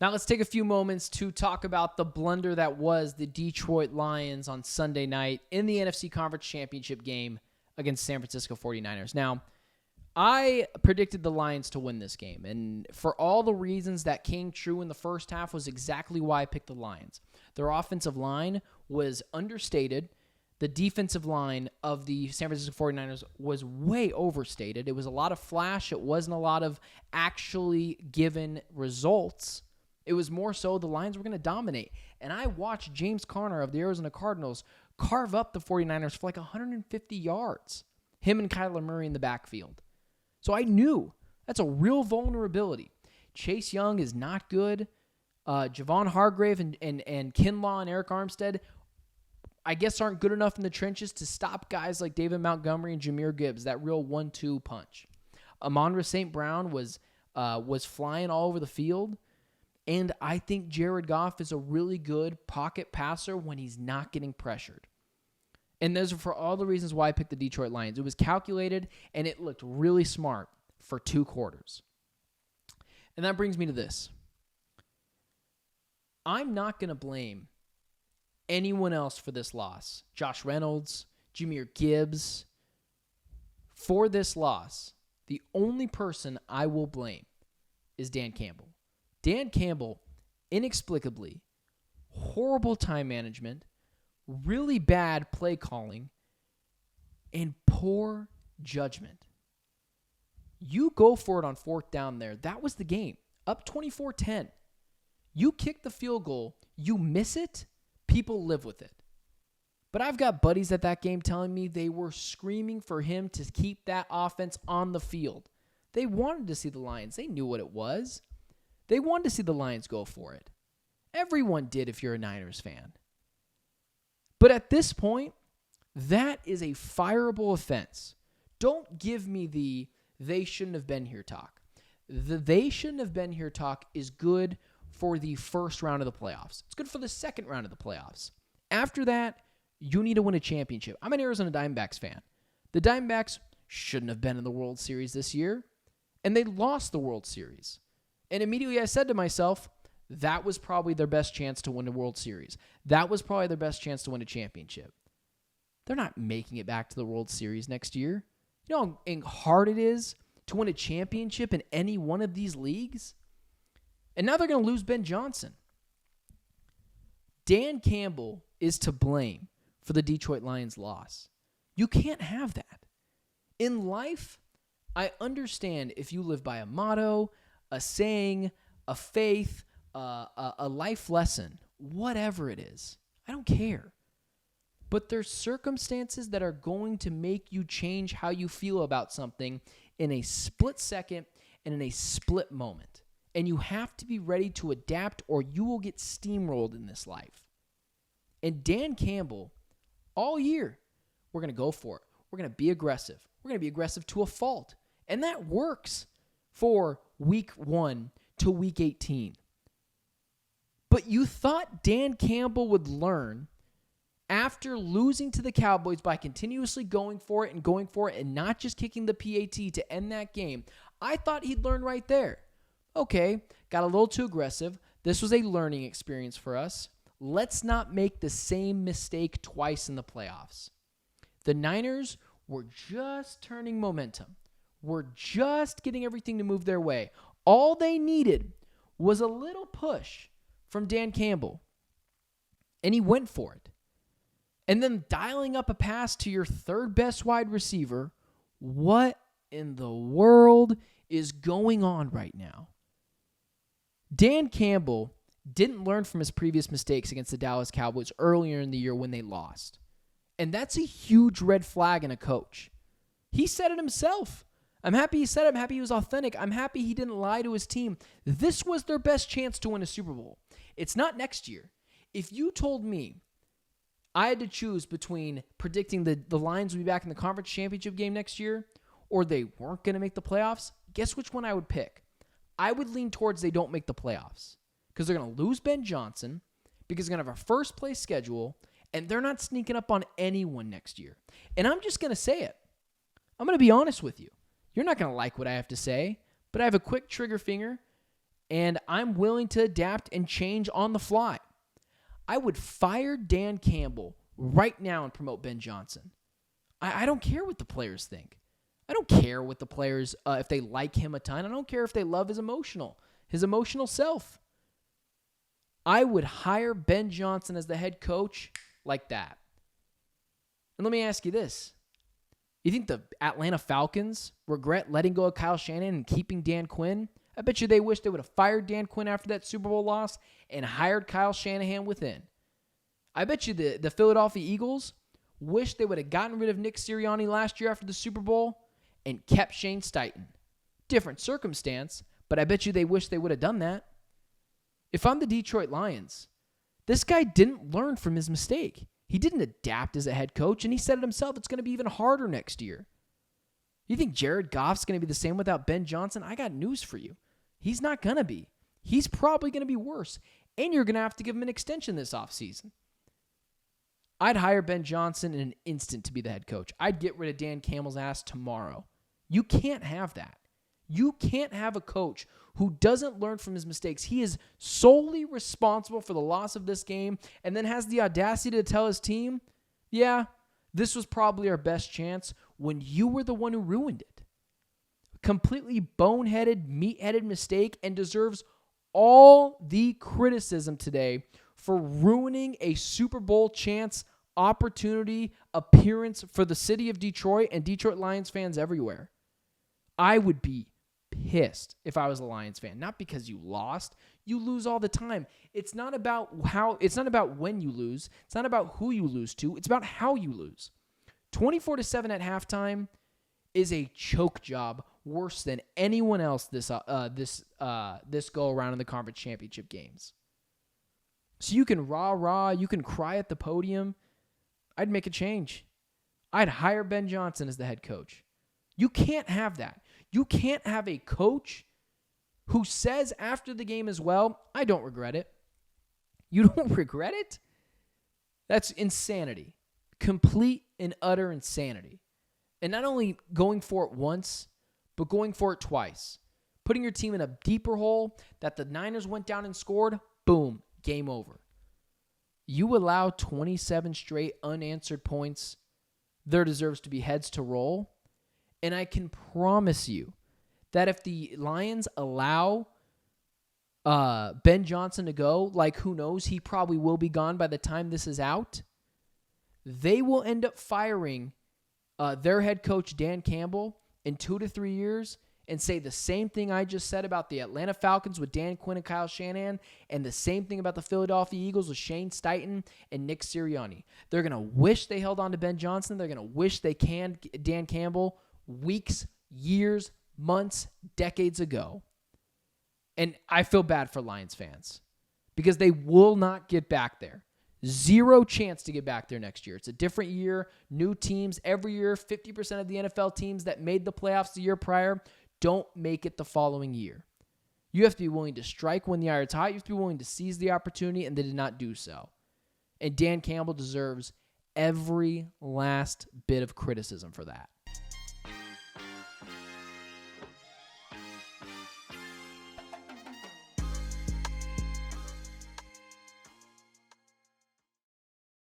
Now let's take a few moments to talk about the blunder that was the Detroit Lions on Sunday night in the NFC Conference Championship game against San Francisco 49ers. Now, I predicted the Lions to win this game, and for all the reasons that came true in the first half was exactly why I picked the Lions. Their offensive line was understated. The defensive line of the San Francisco 49ers was way overstated. It was a lot of flash. It wasn't a lot of actually given results. It was more so the Lions were going to dominate. And I watched James Conner of the Arizona Cardinals carve up the 49ers for like 150 yards. Him and Kyler Murray in the backfield. So I knew that's a real vulnerability. Chase Young is not good. Javon Hargrave and Kinlaw and Eric Armstead, I guess, aren't good enough in the trenches to stop guys like David Montgomery and Jahmyr Gibbs, that real 1-2 punch. Amon-Ra St. Brown was flying all over the field. And I think Jared Goff is a really good pocket passer when he's not getting pressured. And those are for all the reasons why I picked the Detroit Lions. It was calculated, and it looked really smart for 2 quarters. And that brings me to this. I'm not going to blame anyone else for this loss. Josh Reynolds, Jahmyr Gibbs. For this loss, the only person I will blame is Dan Campbell. Dan Campbell, inexplicably, horrible time management, really bad play calling, and poor judgment. You go for it on 4th down there. That was the game. Up 24-10. You kick the field goal. You miss it. People live with it. But I've got buddies at that game telling me they were screaming for him to keep that offense on the field. They wanted to see the Lions. They knew what it was. They wanted to see the Lions go for it. Everyone did if you're a Niners fan. But at this point, that is a fireable offense. Don't give me the they shouldn't have been here talk. The they shouldn't have been here talk is good for the first round of the playoffs. It's good for the second round of the playoffs. After that, you need to win a championship. I'm an Arizona Diamondbacks fan. The Diamondbacks shouldn't have been in the World Series this year, and they lost the World Series. And immediately I said to myself, that was probably their best chance to win a World Series. That was probably their best chance to win a championship. They're not making it back to the World Series next year. You know how hard it is to win a championship in any one of these leagues? And now they're going to lose Ben Johnson. Dan Campbell is to blame for the Detroit Lions' loss. You can't have that. In life, I understand if you live by a motto, a saying, a faith, a life lesson, whatever it is. I don't care. But there's circumstances that are going to make you change how you feel about something in a split second and in a split moment. And you have to be ready to adapt or you will get steamrolled in this life. And Dan Campbell, all year, we're going to go for it. We're going to be aggressive. We're going to be aggressive to a fault. And that works for week 1 to week 18. But you thought Dan Campbell would learn after losing to the Cowboys by continuously going for it and not just kicking the PAT to end that game. I thought he'd learn right there. Okay, got a little too aggressive. This was a learning experience for us. Let's not make the same mistake twice in the playoffs. The Niners were just turning momentum. We're just getting everything to move their way. All they needed was a little push from Dan Campbell. And he went for it. And then dialing up a pass to your third best wide receiver. What in the world is going on right now? Dan Campbell didn't learn from his previous mistakes against the Dallas Cowboys earlier in the year when they lost. And that's a huge red flag in a coach. He said it himself. I'm happy he said it. I'm happy he was authentic. I'm happy he didn't lie to his team. This was their best chance to win a Super Bowl. It's not next year. If you told me I had to choose between predicting the Lions would be back in the conference championship game next year or they weren't going to make the playoffs, guess which one I would pick? I would lean towards they don't make the playoffs because they're going to lose Ben Johnson because they're going to have a first-place schedule, and they're not sneaking up on anyone next year. And I'm just going to say it. I'm going to be honest with you. You're not going to like what I have to say, but I have a quick trigger finger, and I'm willing to adapt and change on the fly. I would fire Dan Campbell right now and promote Ben Johnson. I don't care what the players think. I don't care what the players, if they like him a ton. I don't care if they love his emotional self. I would hire Ben Johnson as the head coach like that. And let me ask you this. You think the Atlanta Falcons regret letting go of Kyle Shanahan and keeping Dan Quinn? I bet you they wish they would have fired Dan Quinn after that Super Bowl loss and hired Kyle Shanahan within. I bet you the Philadelphia Eagles wish they would have gotten rid of Nick Sirianni last year after the Super Bowl and kept Shane Steichen. Different circumstance, but I bet you they wish they would have done that. If I'm the Detroit Lions, this guy didn't learn from his mistake. He didn't adapt as a head coach, and he said it himself, it's going to be even harder next year. You think Jared Goff's going to be the same without Ben Johnson? I got news for you. He's not going to be. He's probably going to be worse, and you're going to have to give him an extension this offseason. I'd hire Ben Johnson in an instant to be the head coach. I'd get rid of Dan Campbell's ass tomorrow. You can't have that. You can't have a coach who doesn't learn from his mistakes. He is solely responsible for the loss of this game and then has the audacity to tell his team, yeah, this was probably our best chance when you were the one who ruined it. Completely boneheaded, meat-headed mistake and deserves all the criticism today for ruining a Super Bowl chance, opportunity, appearance for the city of Detroit and Detroit Lions fans everywhere. I would be pissed if I was a Lions fan. Not because you lost. You lose all the time. It's not about when you lose. It's not about who you lose to. It's about how you lose. 24-7 at halftime is a choke job worse than anyone else this go around in the conference championship games. So you can rah-rah, you can cry at the podium. I'd make a change. I'd hire Ben Johnson as the head coach. You can't have that. You can't have a coach who says after the game as well, I don't regret it. You don't regret it? That's insanity. Complete and utter insanity. And not only going for it once, but going for it twice. Putting your team in a deeper hole that the Niners went down and scored, boom, game over. You allow 27 straight unanswered points, there deserves to be heads to roll. And I can promise you that if the Lions allow Ben Johnson to go, like who knows, he probably will be gone by the time this is out, they will end up firing their head coach, Dan Campbell, in 2 to 3 years and say the same thing I just said about the Atlanta Falcons with Dan Quinn and Kyle Shanahan and the same thing about the Philadelphia Eagles with Shane Steichen and Nick Sirianni. They're going to wish they held on to Ben Johnson. They're going to wish they canned Dan Campbell weeks, years, months, decades ago. And I feel bad for Lions fans because they will not get back there. Zero chance to get back there next year. It's a different year, new teams. Every year, 50% of the NFL teams that made the playoffs the year prior don't make it the following year. You have to be willing to strike when the iron's hot. You have to be willing to seize the opportunity, and they did not do so. And Dan Campbell deserves every last bit of criticism for that.